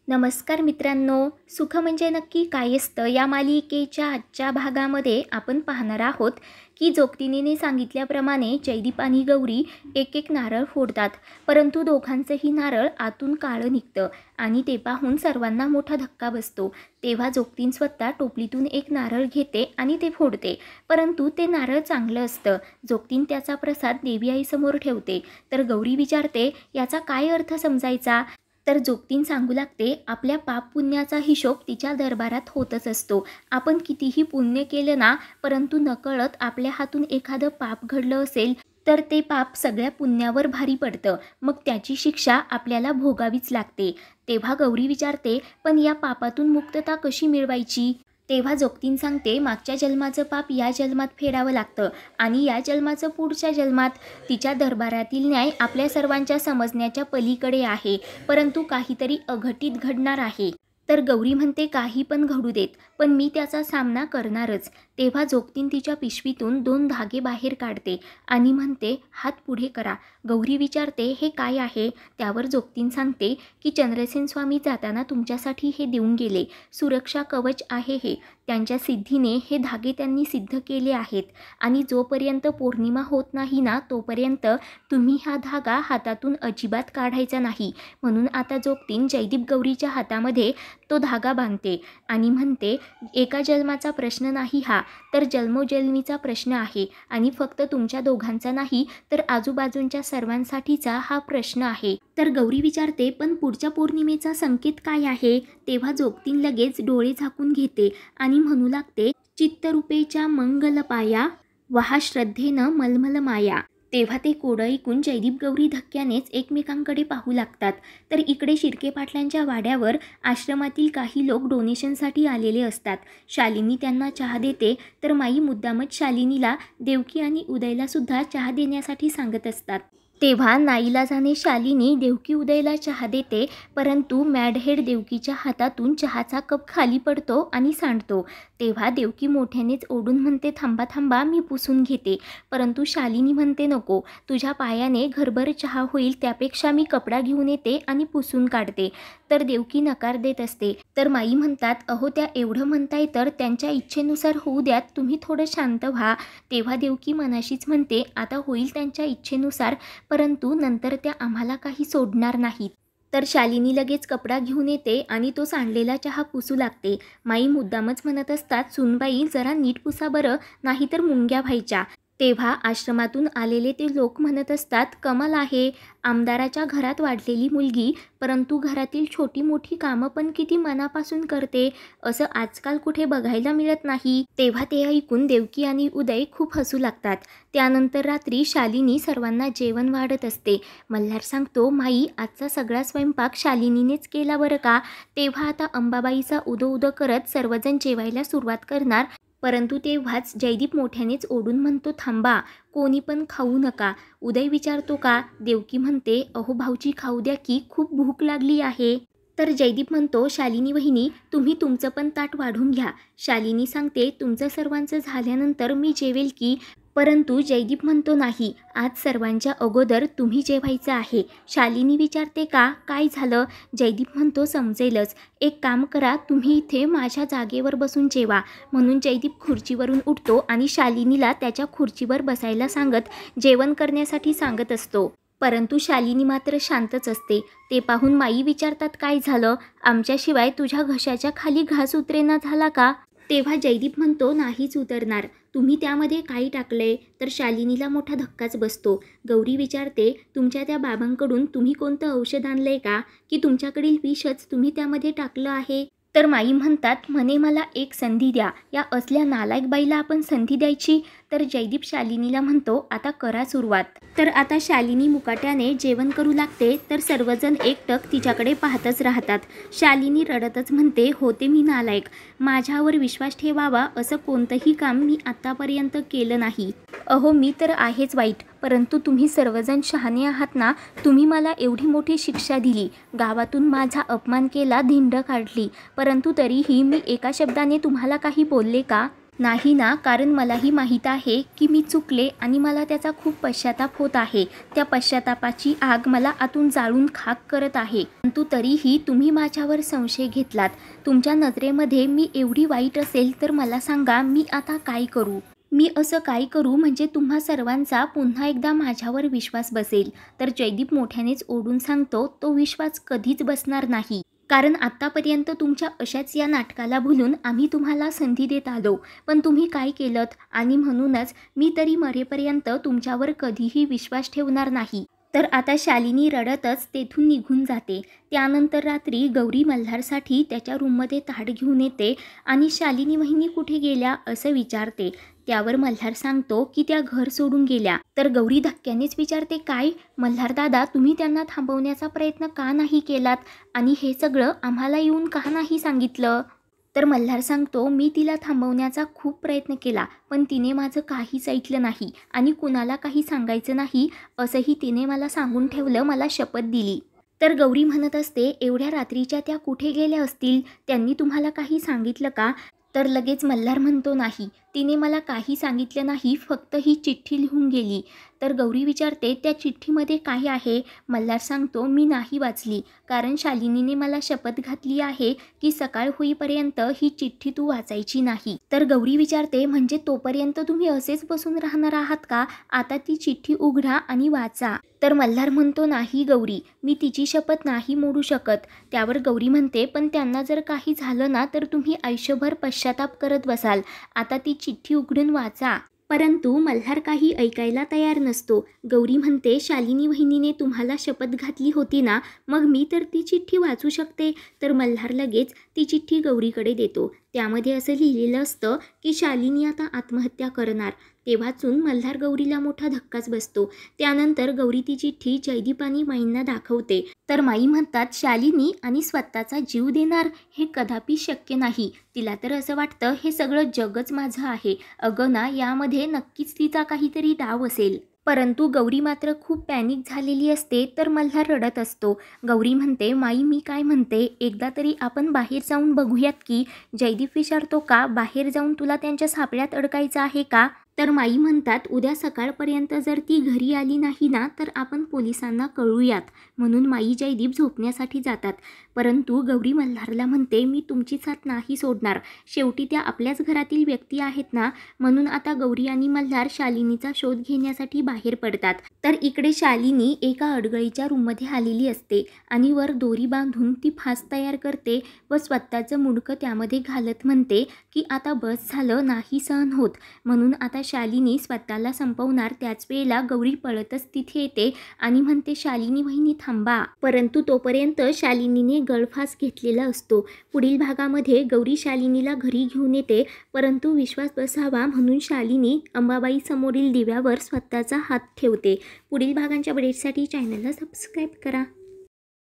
नमस्कार मित्रांनो, सुख म्हणजे नक्की काय असतं या मालिकेच्या आजच्या भागामध्ये आपण पाहणार आहोत की जोगतिनीने सांगितल्याप्रमाणे जयदीप आणि गौरी एक एक नारळ फोडतात, परंतु दोघांचंही नारळ आतून काळं निघतं आणि ते पाहून सर्वांना मोठा धक्का बसतो। तेव्हा जोगतीन स्वतः टोपलीतून एक नारळ घेते आणि ते फोडते, परंतु ते नारळ चांगलं असतं। जोगतीन त्याचा प्रसाद देवी आईसमोर ठेवते, तर गौरी विचारते याचा काय अर्थ समजायचा। तर जोगतीन सांगू लागते, आपल्या पाप पुण्याचा हिशोब तिच्या दरबारात होतच असतो। आपण कितीही पुण्य केलं ना, परंतु नकळत आपल्या हातून एखादं पाप घडलं असेल तर ते पाप सगळ्या पुण्यावर भारी पडतं, मग त्याची शिक्षा आपल्याला भोगावीच लागते। तेव्हा गौरी विचारते, पण या पापातून मुक्तता कशी मिळवायची। तेव्हा जोगतीन सांगते, मागच्या जन्माचं पाप या जन्मात फेडावं लागतं आणि या जन्माचं पुढच्या जन्मात। तिच्या दरबारातील न्याय आपल्या सर्वांच्या समजण्याच्या पलीकडे आहे, परंतु काहीतरी अघटित घडणार आहे। तर गौरी म्हणते, काही पण घडू देत, पण मी त्याचा सामना करणारच। तेव्हा जोगतीन तिच्या पिशवीतून 2 धागे बाहेर काढते आणि म्हणते, हात पुढे करा। गौरी विचारते, हे काय आहे। त्यावर जोगतीन सांगते की चंद्रसेन स्वामी जाताना तुमच्यासाठी हे देऊन गेले, सुरक्षा कवच आहे हे। त्यांच्या सिद्धीने हे धागे त्यांनी सिद्ध केले आहेत आणि जोपर्यंत पौर्णिमा होत नाही ना, तोपर्यंत तुम्ही हा धागा हातातून अजिबात काढायचा नाही। म्हणून आता जोगतीन जयदीप गौरीच्या हातामध्ये तो धागा बांधते आणि म्हणते, एका जन्माचा प्रश्न नाही हा, तर जन्मोजन्मीचा प्रश्न आहे आणि फक्त तुमच्या दोघांचा नाही, तर आजूबाजूंच्या सर्वांसाठीचा हा प्रश्न आहे। तर गौरी विचारते, पण पुढच्या पौर्णिमेचा संकेत काय आहे। तेव्हा जोगतीन लगेच डोळे झाकून घेते आणि म्हणू लागते, चित्तरूपेच्या मंगलपाया वहा श्रद्धेनं मलमल माया। तेव्हा ते कोडं ऐकून जयदीप गौरी धक्क्यानेच एकमेकांकडे पाहू लागतात। तर इकडे शिर्के पाटलांच्या वाड्यावर आश्रमातील काही लोक डोनेशनसाठी आलेले असतात। शालिनी त्यांना चहा देते, तर माई मुद्दामच शालिनीला देवकी आणि उदयला सुद्धा चहा देण्यासाठी सांगत असतात। तेव्हा नाईलाजाने शालिनी देवकी उदयला चहा देते, परंतु मॅडहेड देवकीच्या हातातून चहाचा कप खाली पडतो आणि सांडतो। तेव्हा देवकी मोठ्यानेच ओढून म्हणते, थांबा थांबा, मी पुसून घेते, परंतु शालिनी म्हणते, नको, तुझ्या पायाने घरभर चहा होईल, त्यापेक्षा मी कपडा घेऊन येते आणि पुसून काढते। तर देवकी नकार देत असते। तर माई म्हणतात, अहो त्या एवढं म्हणताय तर त्यांच्या इच्छेनुसार होऊ द्यात, तुम्ही थोडं शांत व्हा। तेव्हा देवकी मनाशीच म्हणते, आता होईल त्यांच्या इच्छेनुसार, परंतु नंतर त्या आम्हाला काही सोडणार नाहीत। तर शालिनी लगेच कपडा घेऊन येते आणि तो सांडलेला चहा पुसू लागते। माई मुद्दामच म्हणत असतात, सुनबाई जरा नीट पुसा बरं, नाहीतर मुंग्या व्हायच्या। तेव्हा आश्रमातून आलेले ते लोक म्हणत असतात, कमाल आहे, आमदाराच्या घरात वाढलेली मुलगी, परंतु घरातील छोटी मोठी कामं पण किती मनापासून करते, असं आजकाल कुठे बघायला मिळत नाही। तेव्हा ते ऐकून देवकी आणि उदय खूप हसू लागतात। त्यानंतर रात्री शालिनी सर्वांना जेवण वाढत असते। मल्हार सांगतो, माई आजचा सगळा स्वयंपाक शालिनीनेच केला बरं का। तेव्हा आता अंबाबाईचा उदो उदो करत सर्वजण जेवायला सुरुवात करणार, परंतु तेव्हाच जयदीप मोठ्यानेच ओढून म्हणतो, थांबा, कोणी पण खाऊ नका। उदय विचारतो, का। देवकी म्हणते, अहो भाऊजी खाऊ द्या की, खूप भूक लागली आहे। तर जयदीप म्हणतो, शालिनी वहिनी, तुम्ही तुमचं पण ताट वाढून घ्या। शालिनी सांगते, तुमचं सर्वांचं झाल्यानंतर मी जेवेल की, परंतु जयदीप म्हणतो, नाही, आज सर्वांच्या अगोदर तुम्ही जेवायचं आहे। शालिनी विचारते, का, काय झालं। जयदीप म्हणतो, समजेलच, एक काम करा, तुम्ही इथे माझ्या जागेवर बसून जेवा। म्हणून जयदीप खुर्चीवरून उठतो आणि शालिनीला त्याच्या खुर्चीवर बसायला सांगत जेवण करण्यासाठी सांगत असतो, परंतु शालिनी मात्र शांतच असते। ते पाहून माई विचारतात, काय झालं, आमच्याशिवाय तुझ्या घशाच्या खाली घास उतरेना झाला का। तेव्हा जयदीप म्हणतो, नाहीच उतरणार, तुम्ही त्यामध्ये काही टाकलंय। तर शालिनीला मोठा धक्काच बसतो। गौरी विचारते, तुमच्या त्या बाबांकडून तुम्ही कोणतं औषध आणलंय का, की तुमच्याकडील विषच तुम्ही त्यामध्ये टाकलं आहे। तर माई म्हणतात, म्हणे मला एक संधी द्या, या असल्या नालायक बाईला आपण संधी द्यायची। तर जयदीप शालिनीला म्हणतो, आता करा सुरुवात। तर आता शालिनी मुकाट्याने जेवण करू लागते, तर सर्वजण एकटक तिच्याकडे पाहतच राहतात। शालिनी रडतच म्हणते, होते मी नालायक, माझ्यावर विश्वास ठेवावा असं कोणतंही काम मी आतापर्यंत केलं नाही। अहो मी तर आहेच वाईट, परंतु तुम्ही सर्वजण शहाणे आहात ना। तुम्ही मला एवढी मोठी शिक्षा दिली, गावातून माझा अपमान केला, धिंड काढली, परंतु तरीही मी एका शब्दाने तुम्हाला काही बोलले का। नाही ना, कारण मलाही माहीत आहे की मी चुकले आणि मला त्याचा खूप पश्चाताप होत आहे. त्या पश्चातापाची आग मला आतून जाळून खाक करत आहे. परंतु तरीही तुम्ही माझ्यावर संशय घेतलात. तुमच्या नजरेमध्ये मी एवढी वाईट असेल तर मला सांगा, मी आता काय करू? मी असं काय करू म्हणजे तुम्हा सर्वांचा पुन्हा एकदा माझ्यावर विश्वास बसेल? तर जयदीप मोठ्यानेच ओरडून सांगतो, तो विश्वास कधीच बसणार नाही. कारण आत्तापर्यंत तुमच्या अशाच या नाटकाला भुलून आम्ही तुम्हाला संधी देत आलो, पण तुम्ही काय केलंत? आणि म्हणूनच मी तरी मरेपर्यंत तुमच्यावर कधीही विश्वास ठेवणार नाही. तर आता शालिनी रडतच तेथून निघून जाते. त्यानंतर रात्री गौरी मल्हारसाठी त्याच्या रूममध्ये ताट घेऊन येते आणि शालिनी वहिनी कुठे गेल्या असं विचारते. त्यावर मल्हार सांगतो की त्या घर सोडून गेल्या. तर गौरी धक्क्यानेच विचारते, काय मल्हार दादा, तुम्ही त्यांना थांबवण्याचा प्रयत्न का नाही केलात आणि हे सगळं आम्हाला येऊन का नाही सांगितलं? तर मल्हार सांगतो, मी तिला थांबवण्याचा खूप प्रयत्न केला, पण तिने माझं काहीच ऐकलं नाही आणि कुणाला काही सांगायचं नाही असंही तिने मला सांगून ठेवलं, मला शपथ दिली. तर गौरी म्हणत असते, एवढ्या रात्रीच्या त्या कुठे गेल्या असतील? त्यांनी तुम्हाला काही सांगितलं का? तर लगेच मल्हार म्हणतो, नाही, तिने मला काही सांगितलं नाही, फक्त ही चिठ्ठी लिहून गेली. तर गौरी विचारते, त्या चिठ्ठीमध्ये काय आहे? मल्हार सांगतो, मी नाही वाचली, कारण शालिनीने मला शपथ घातली आहे की सकाळ होईपर्यंत ही चिठ्ठी तू वाचायची नाही. तर गौरी विचारते, म्हणजे तोपर्यंत तुम्ही असेच बसून राहणार आहात का? आता ती चिठ्ठी उघडा आणि वाचा. तर मल्हार म्हणतो, नाही गौरी, मी तिची शपथ नाही मोडू शकत. त्यावर गौरी म्हणते, पण त्यांना जर काही झालं ना तर तुम्ही आयुष्यभर पश्चाताप करत बसाल. आता ती चिठ्ठी उघडून वाचा. परंतु मल्हार काही ऐकायला तयार नसतो. गौरी म्हणते, शालिनी वहिनीने तुम्हाला शपथ घातली होती ना, मग मी तर ती चिठ्ठी वाचू शकते. तर मल्हार लगेच ती चिठ्ठी गौरीकडे देतो. त्यामध्ये असं लिहिलेलं असतं की शालिनी आता आत्महत्या करणार. ते वाचून मल्हार गौरीला मोठा धक्काच बसतो. त्यानंतर गौरी ती चिठ्ठी जयदीप आणि माईंना दाखवते. तर माई म्हणतात, शालिनी आणि स्वतःचा जीव देणार? हे कदापि शक्य नाही. तिला तर असं वाटतं हे सगळं जगच माझं आहे. अगं ना, यामध्ये नक्कीच तिचा काहीतरी डाव असेल. परंतु गौरी मात्र खूप पॅनिक झालेली असते. तर मल्हार रडत असतो. गौरी म्हणते, माई मी काय म्हणते, एकदा तरी आपण बाहेर जाऊन बघूयात की? जयदीप विचारतो, का? बाहेर जाऊन तुला त्यांच्या सापळ्यात अडकायचं आहे का? तर माई म्हणतात, उद्या सकाळपर्यंत जर ती घरी आली नाही ना तर आपण पोलिसांना कळूयात. म्हणून माई जयदीप झोपण्यासाठी जातात. परंतु गौरी मल्हारला म्हणते, मी तुमची साथ नाही सोडणार. शेवटी त्या आपल्याच घरातील व्यक्ती आहेत ना. म्हणून आता गौरी आणि मल्हार शालिनीचा शोध घेण्यासाठी बाहेर पडतात. तर इकडे शालिनी एका अडगळीच्या रूममध्ये आलेली असते आणि वर दोरी बांधून ती फास तयार करते व स्वतःचं मुंडकं त्यामध्ये घालत म्हणते की आता बस झालं, नाही सहन होत. म्हणून आता शालिनी स्वतःला संपवणार. त्याच वेळेला गौरी पळतच तिथे येते आणि म्हणते, शालिनी वहिनी थांबा. परंतु तोपर्यंत शालिनीने गळफास घेतलेला असतो. पुढील भागामध्ये गौरी शालिनीला घरी घेऊन येते, परंतु विश्वास बसावा म्हणून शालिनी अंबाबाई समोरील दिव्यावर स्वतःचा हात ठेवते. पुढील भागांच्या अपडेट्ससाठी चॅनलला सबस्क्राईब करा.